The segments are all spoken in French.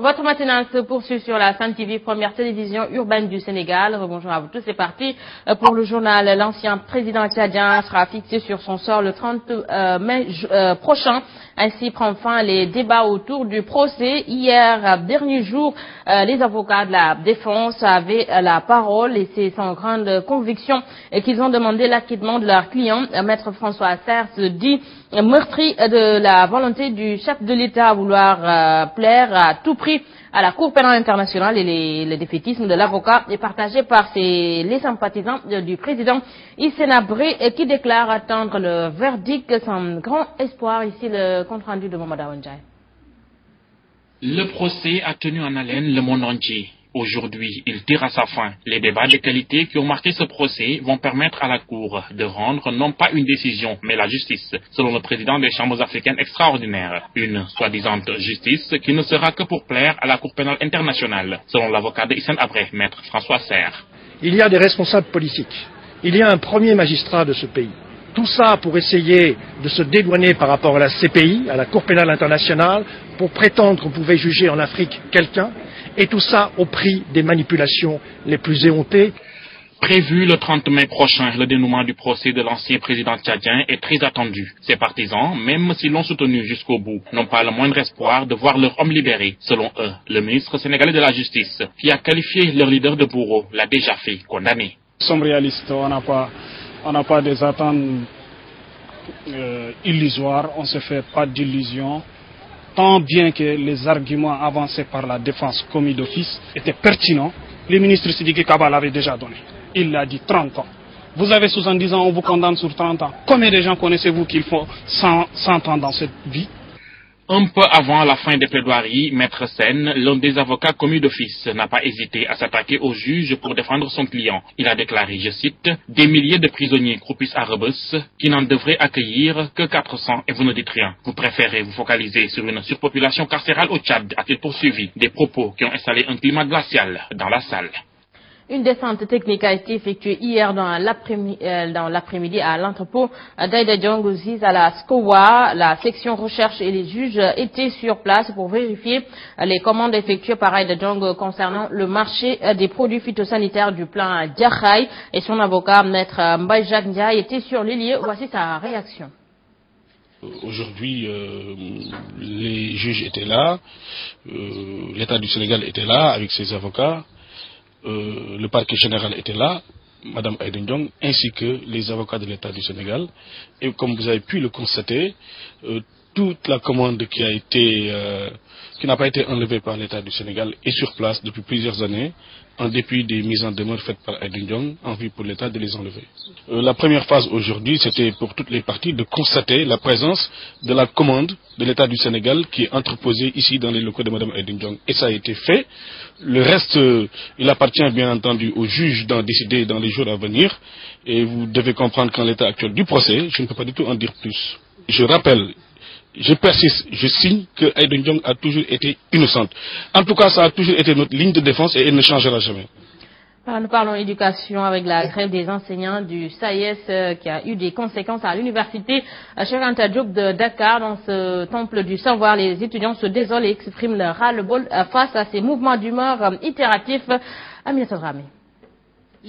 Votre matinale se poursuit sur la Sen TV, première télévision urbaine du Sénégal. Bonjour à vous tous, c'est parti pour le journal. L'ancien président tchadien sera fixé sur son sort le 30 mai prochain. Ainsi prend fin les débats autour du procès. Hier, dernier jour, les avocats de la défense avaient la parole et c'est sans grande conviction qu'ils ont demandé l'acquittement de leur client. Maître François Serres dit meurtri de la volonté du chef de l'État à vouloir plaire à tout prix à la Cour pénale internationale, et le défaitisme de l'avocat est partagé par les sympathisants du président Hissène Habré qui déclare attendre le verdict sans grand espoir. Ici le compte rendu de Momada Wanjai. Le procès a tenu en haleine le monde entier. Aujourd'hui, il tire à sa fin. Les débats de qualité qui ont marqué ce procès vont permettre à la Cour de rendre non pas une décision, mais la justice, selon le président des chambres africaines extraordinaires. Une soi-disant justice qui ne sera que pour plaire à la Cour pénale internationale, selon l'avocat de Hissène Habré, maître François Serres. Il y a des responsables politiques. Il y a un premier magistrat de ce pays. Tout ça pour essayer de se dédouaner par rapport à la CPI, à la Cour pénale internationale, pour prétendre qu'on pouvait juger en Afrique quelqu'un, et tout ça au prix des manipulations les plus éhontées. Prévu le 30 mai prochain, le dénouement du procès de l'ancien président tchadien est très attendu. Ses partisans, même s'ils l'ont soutenu jusqu'au bout, n'ont pas le moindre espoir de voir leur homme libéré. Selon eux, le ministre sénégalais de la Justice, qui a qualifié leur leader de bourreau, l'a déjà fait condamner. Nous sommes réalistes, on n'a pas des attentes illusoires, on ne se fait pas d'illusions. Tant bien que les arguments avancés par la défense commis d'office étaient pertinents, le ministre Sidiki Kaba l'avait déjà donné. Il l'a dit 30 ans. Vous avez 70 ans, on vous condamne sur 30 ans. Combien de gens connaissez-vous qu'il faut 100 ans dans cette vie? Un peu avant la fin des plaidoiries, Maître Sen, l'un des avocats commis d'office, n'a pas hésité à s'attaquer au juge pour défendre son client. Il a déclaré, je cite, « Des milliers de prisonniers croupissent à Rebus qui n'en devraient accueillir que 400 et vous ne dites rien. Vous préférez vous focaliser sur une surpopulation carcérale au Tchad », a-t-il poursuivi, des propos qui ont installé un climat glacial dans la salle. Une descente technique a été effectuée hier dans l'après-midi à l'entrepôt d'Aïda Diong à la SCOA. La section recherche et les juges étaient sur place pour vérifier les commandes effectuées par Aïda Diong concernant le marché des produits phytosanitaires du plan Diakhaï. Et son avocat, maître Mbaye Jacques Ndiaye, était sur les lieux. Voici sa réaction. Aujourd'hui, les juges étaient là, l'État du Sénégal était là avec ses avocats. Le parquet général était là, Madame Aïda Diong, ainsi que les avocats de l'État du Sénégal. Et comme vous avez pu le constater, toute la commande qui n'a pas été enlevée par l'État du Sénégal est sur place depuis plusieurs années, en dépit des mises en demeure faites par Aïda Diong, en vue pour l'État de les enlever. La première phase aujourd'hui, c'était pour toutes les parties de constater la présence de la commande de l'État du Sénégal qui est entreposée ici dans les locaux de Madame Aïda Diong. Et ça a été fait. Le reste, il appartient bien entendu aux juges d'en décider dans les jours à venir. Et vous devez comprendre qu'en l'état actuel du procès, je ne peux pas du tout en dire plus. Je rappelle, je persiste, je signe que Aïda Diong a toujours été innocente. En tout cas, ça a toujours été notre ligne de défense et elle ne changera jamais. Nous parlons éducation avec la grève des enseignants du SAES qui a eu des conséquences à l'université Cheikh Anta Diop de Dakar. Dans ce temple du savoir, les étudiants se désolent et expriment leur ras-le-bol face à ces mouvements d'humeur itératifs. Aminata Dramé.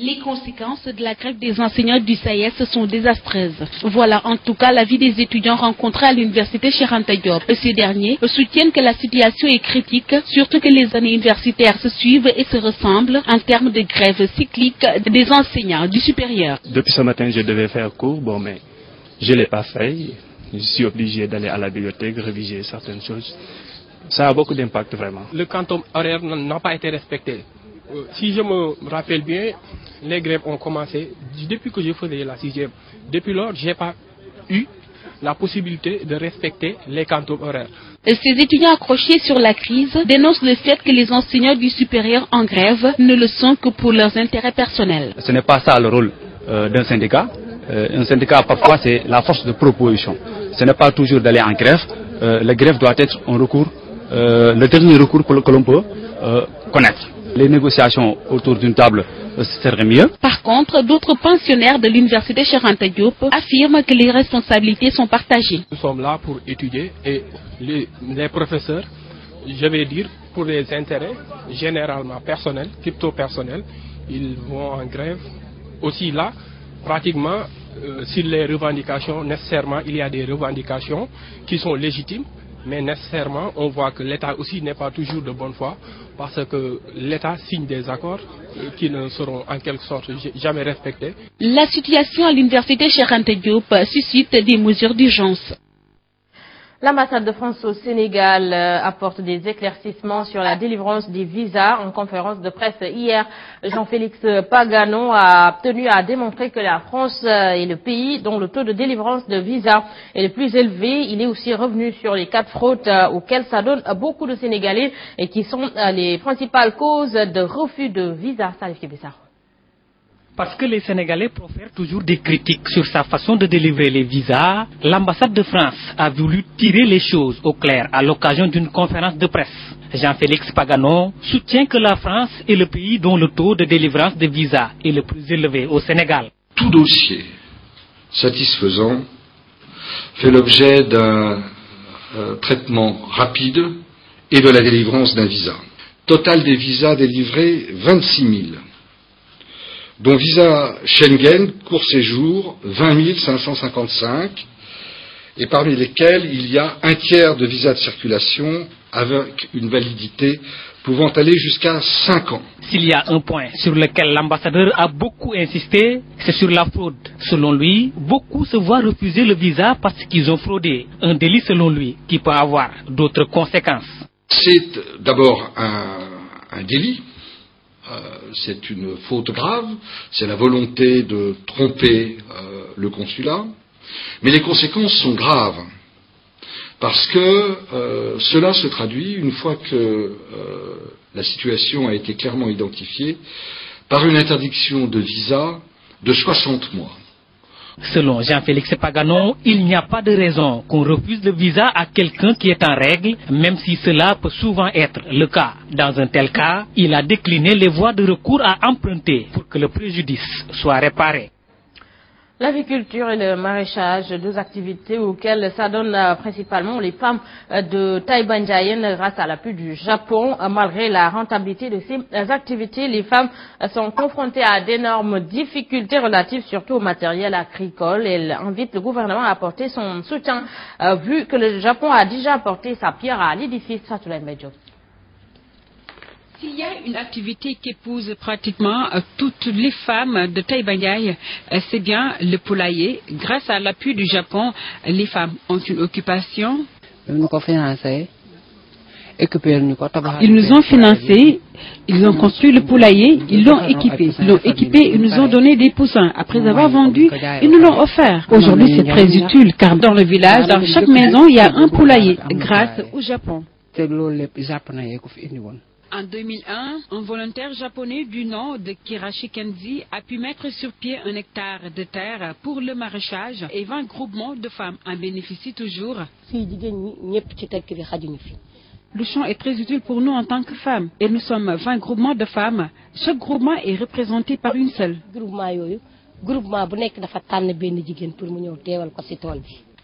Les conséquences de la grève des enseignants du SAES sont désastreuses. Voilà en tout cas l'avis des étudiants rencontrés à l'université Cheikh Anta Diop. Ces derniers soutiennent que la situation est critique, surtout que les années universitaires se suivent et se ressemblent en termes de grève cyclique des enseignants du supérieur. Depuis ce matin, je devais faire cours, mais je ne l'ai pas fait. Je suis obligé d'aller à la bibliothèque, réviser certaines choses. Ça a beaucoup d'impact vraiment. Le quantum horaire n'a pas été respecté. Si je me rappelle bien, les grèves ont commencé depuis que je faisais la 6e. Depuis lors, je n'ai pas eu la possibilité de respecter les quantums horaires. Ces étudiants accrochés sur la crise dénoncent le fait que les enseignants du supérieur en grève ne le sont que pour leurs intérêts personnels. Ce n'est pas ça le rôle d'un syndicat. Un syndicat, parfois, c'est la force de proposition. Ce n'est pas toujours d'aller en grève. La grève doit être un recours, le dernier recours que l'on peut connaître. Les négociations autour d'une table serait mieux. Par contre, d'autres pensionnaires de l'université Cheikh Anta Diop affirment que les responsabilités sont partagées. Nous sommes là pour étudier et les professeurs je vais dire, pour des intérêts généralement personnels, crypto-personnels, ils vont en grève. Aussi là, pratiquement, sur les revendications, nécessairement, il y a des revendications qui sont légitimes, mais nécessairement, on voit que l'État aussi n'est pas toujours de bonne foi, parce que l'État signe des accords qui ne seront en quelque sorte jamais respectés. La situation à l'université Cheikh Anta Diop suscite des mesures d'urgence. L'ambassade de France au Sénégal apporte des éclaircissements sur la délivrance des visas. En conférence de presse hier, Jean-Félix Pagano a tenu à démontrer que la France est le pays dont le taux de délivrance de visas est le plus élevé. Il est aussi revenu sur les cas de fraude auxquels s'adonnent beaucoup de Sénégalais et qui sont les principales causes de refus de visa. Salif Kébessa. Parce que les Sénégalais profèrent toujours des critiques sur sa façon de délivrer les visas, l'ambassade de France a voulu tirer les choses au clair à l'occasion d'une conférence de presse. Jean-Félix Pagano soutient que la France est le pays dont le taux de délivrance de visas est le plus élevé au Sénégal. Tout dossier satisfaisant fait l'objet d'un traitement rapide et de la délivrance d'un visa. Total des visas délivrés, 26 000. Dont visa Schengen, court séjour, 20 555, et parmi lesquels il y a un tiers de visas de circulation avec une validité pouvant aller jusqu'à 5 ans. S'il y a un point sur lequel l'ambassadeur a beaucoup insisté, c'est sur la fraude. Selon lui, beaucoup se voient refuser le visa parce qu'ils ont fraudé. Un délit selon lui qui peut avoir d'autres conséquences. C'est d'abord un délit. C'est une faute grave, c'est la volonté de tromper le consulat, mais les conséquences sont graves, parce que cela se traduit, une fois que la situation a été clairement identifiée, par une interdiction de visa de 60 mois. Selon Jean-Félix Pagano, il n'y a pas de raison qu'on refuse le visa à quelqu'un qui est en règle, même si cela peut souvent être le cas. Dans un tel cas, il a décliné les voies de recours à emprunter pour que le préjudice soit réparé. L'aviculture et le maraîchage, deux activités auxquelles s'adonnent principalement les femmes de Taïba Ndiayène grâce à l'appui du Japon. Malgré la rentabilité de ces activités, les femmes sont confrontées à d'énormes difficultés relatives surtout au matériel agricole. Elle invite le gouvernement à apporter son soutien vu que le Japon a déjà apporté sa pierre à l'édifice. Fatoulaye Mbedjo. S'il y a une activité qui épouse pratiquement toutes les femmes de Taïba Ndiaye, c'est bien le poulailler. Grâce à l'appui du Japon, les femmes ont une occupation. Ils nous ont financé, ils ont construit le poulailler, ils l'ont équipé, ils nous ont donné des poussins. Après avoir vendu, ils nous l'ont offert. Aujourd'hui, c'est très utile car dans le village, dans chaque maison, il y a un poulailler grâce au Japon. En 2001, un volontaire japonais du nom de Kirashi Kenzi a pu mettre sur pied 1 hectare de terre pour le maraîchage et 20 groupements de femmes en bénéficient toujours. Le champ est très utile pour nous en tant que femmes. Et nous sommes 20 groupements de femmes. Chaque groupement est représenté par une seule.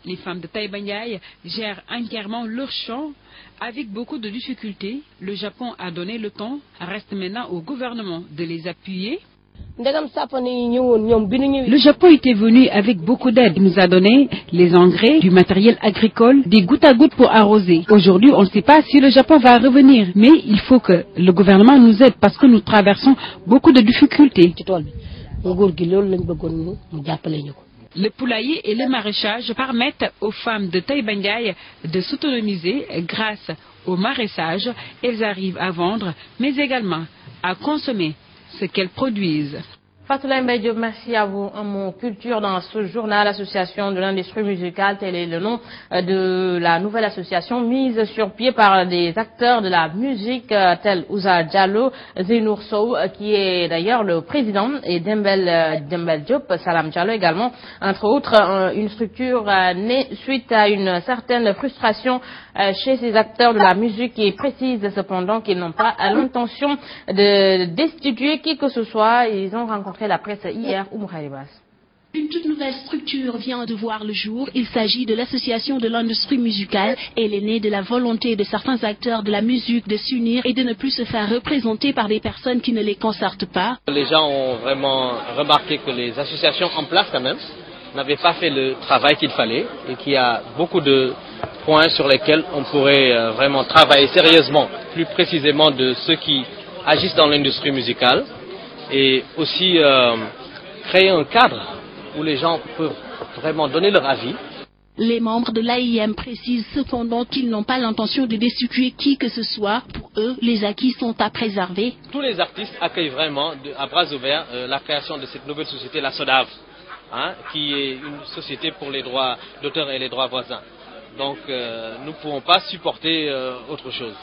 Les femmes de Taïba Ndiaye gèrent entièrement leur champ avec beaucoup de difficultés. Le Japon a donné le temps. Reste maintenant au gouvernement de les appuyer. Le Japon était venu avec beaucoup d'aide. Il nous a donné les engrais, du matériel agricole, des gouttes à gouttes pour arroser. Aujourd'hui, on ne sait pas si le Japon va revenir. Mais il faut que le gouvernement nous aide parce que nous traversons beaucoup de difficultés. Le poulailler et le maraîchage permettent aux femmes de Taïba Ndiaye de s'autonomiser grâce au maraîchage. Elles arrivent à vendre, mais également à consommer ce qu'elles produisent. Fatoulaye Mbedjo, merci à vous. En mot culture, dans ce journal, l'association de l'industrie musicale, tel est le nom de la nouvelle association mise sur pied par des acteurs de la musique tels Ouza Diallo, Zenour Sow, qui est d'ailleurs le président, et Dembel Diop, Salam Diallo également, entre autres, une structure née suite à une certaine frustration chez ces acteurs de la musique et précise cependant qu'ils n'ont pas l'intention de destituer qui que ce soit. Ils ont rencontré la presse hier. Une toute nouvelle structure vient de voir le jour. Il s'agit de l'association de l'industrie musicale. Elle est née de la volonté de certains acteurs de la musique de s'unir et de ne plus se faire représenter par des personnes qui ne les concertent pas. Les gens ont vraiment remarqué que les associations en place quand même n'avaient pas fait le travail qu'il fallait et qu'il y a beaucoup de points sur lesquels on pourrait vraiment travailler sérieusement, plus précisément de ceux qui agissent dans l'industrie musicale et aussi créer un cadre où les gens peuvent vraiment donner leur avis. Les membres de l'AIM précisent cependant qu'ils n'ont pas l'intention de destituer qui que ce soit. Pour eux, les acquis sont à préserver. Tous les artistes accueillent vraiment à bras ouverts la création de cette nouvelle société, la SODAV, qui est une société pour les droits d'auteur et les droits voisins. Donc nous ne pouvons pas supporter autre chose.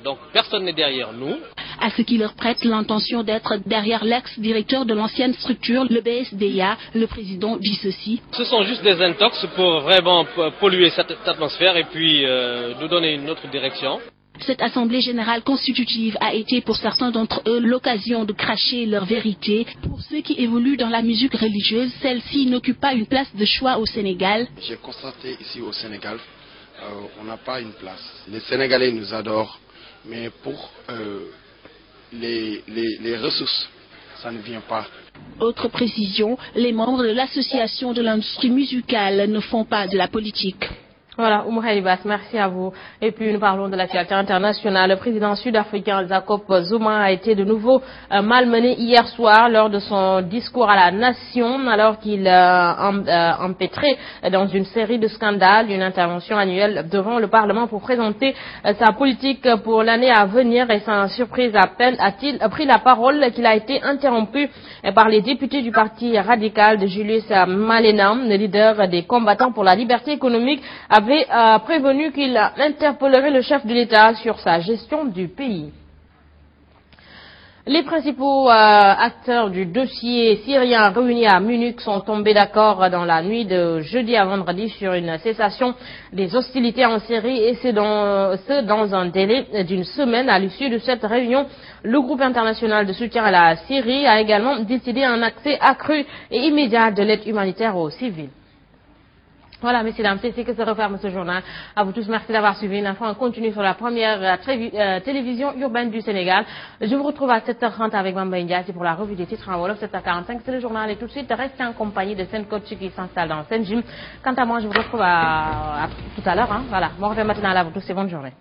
Donc personne n'est derrière nous. À ce qui leur prête l'intention d'être derrière l'ex-directeur de l'ancienne structure, le BSDA, le président dit ceci. Ce sont juste des intox pour vraiment polluer cette atmosphère et puis nous donner une autre direction. Cette assemblée générale constitutive a été pour certains d'entre eux l'occasion de cracher leur vérité. Pour ceux qui évoluent dans la musique religieuse, celle-ci n'occupe pas une place de choix au Sénégal. J'ai constaté ici au Sénégal, on n'a pas une place. Les Sénégalais nous adorent, mais pour les ressources, ça ne vient pas. Autre précision, les membres de l'association de l'industrie musicale ne font pas de la politique. Voilà, Oumou Haïbas, merci à vous. Et puis nous parlons de l'actualité internationale. Le président sud-africain Jacob Zuma a été de nouveau malmené hier soir lors de son discours à la nation, alors qu'il empêtrait dans une série de scandales, une intervention annuelle devant le Parlement pour présenter sa politique pour l'année à venir. Et sans surprise à peine a-t-il pris la parole qu'il a été interrompu par les députés du parti radical de Julius Malema, le leader des combattants pour la liberté économique, avait prévenu qu'il interpellerait le chef de l'État sur sa gestion du pays. Les principaux acteurs du dossier syrien réunis à Munich sont tombés d'accord dans la nuit de jeudi à vendredi sur une cessation des hostilités en Syrie, et c'est dans un délai d'une semaine. À l'issue de cette réunion, le groupe international de soutien à la Syrie a également décidé un accès accru et immédiat de l'aide humanitaire aux civils. Voilà, messieurs, dames, c'est ici que se referme ce journal. À vous tous, merci d'avoir suivi. L'info en continue sur la première télévision urbaine du Sénégal. Je vous retrouve à 7h30 avec Bamba Ndiaye pour la revue des titres en Wolof. 7h45, c'est le journal. Et tout de suite, restez en compagnie de Sen Coach qui s'installe dans Sen Gym. Quant à moi, je vous retrouve à tout à l'heure. Voilà, bon réveil matinal à vous tous et bonne journée.